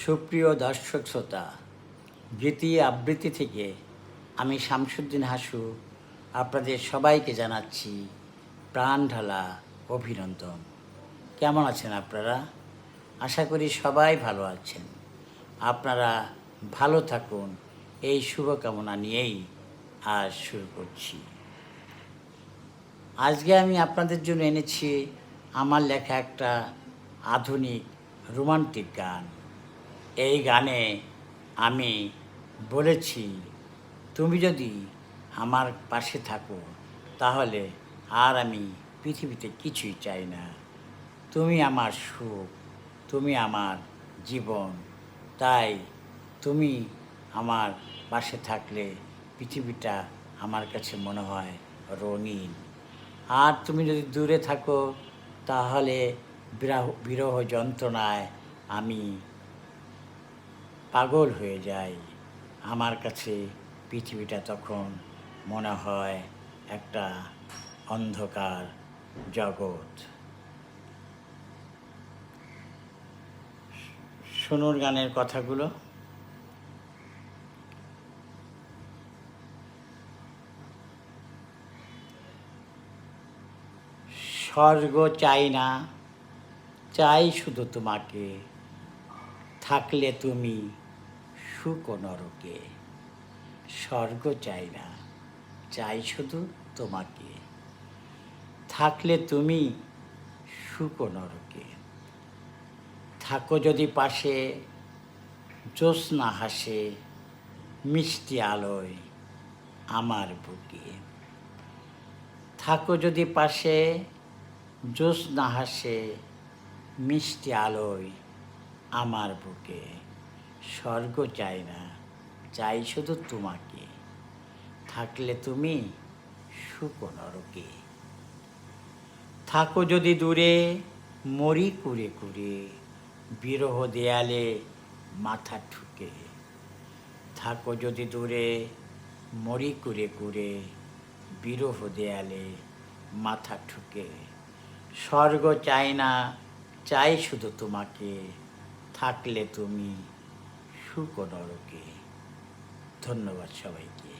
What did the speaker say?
সুপ্রিয় দর্শক শ্রোতা, গীতি আবৃত্তি থেকে আমি শামসুদ্দিন হাসু আপনাদের সবাইকে জানাচ্ছি প্রাণ ঢালা অভিনন্দন। কেমন আছেন আপনারা? আশা করি সবাই ভালো আছেন। আপনারা ভালো থাকুন, এই শুভকামনা নিয়েই আজ শুরু করছি। আজকে আমি আপনাদের জন্য এনেছি আমার লেখা একটা আধুনিক রোমান্টিক গান। এই গানে আমি বলেছি, তুমি যদি আমার পাশে থাকো তাহলে আর আমি পৃথিবীতে কিছুই চাই না। তুমি আমার সুখ, তুমি আমার জীবন। তাই তুমি আমার পাশে থাকলে পৃথিবীটা আমার কাছে মনে হয় রঙিন। আর তুমি যদি দূরে থাকো তাহলে বিরহ যন্ত্রণায় আমি পাগল হয়ে যাই। আমার কাছে পৃথিবীটা তখন মনে হয় একটা অন্ধকার জগৎ। শুনুন গানের কথাগুলো। স্বর্গ চাই না, চাই শুধু তোমাকে, থাকলে তুমি সুখ নরকে। স্বর্গ চাই না, চাই শুধু তোমাকে, থাকলে তুমি সুখ নরকে। থাকো যদি পাশে, জ্যোৎস্না হাসে মিষ্টি আলোয় আমার বুকে। থাকো যদি পাশে, জ্যোৎস্না হাসে মিষ্টি আলোয় আমার বুকে। স্বর্গ চাই না, চাই শুধু তোমাকে, থাকলে তুমি সুখ নরকে। থাকো যদি দূরে, মরি কুরে কুরে, বিরহ দেয়ালে মাথা ঠুকে। থাকো যদি দূরে, মরি কুরে কুরে, বিরহ দেয়ালে মাথা ঠুকে। স্বর্গ চাই না, চাই শুধু তোমাকে, থাকলে তুমি সুখ নরকে। ধন্যবাদ সবাইকে।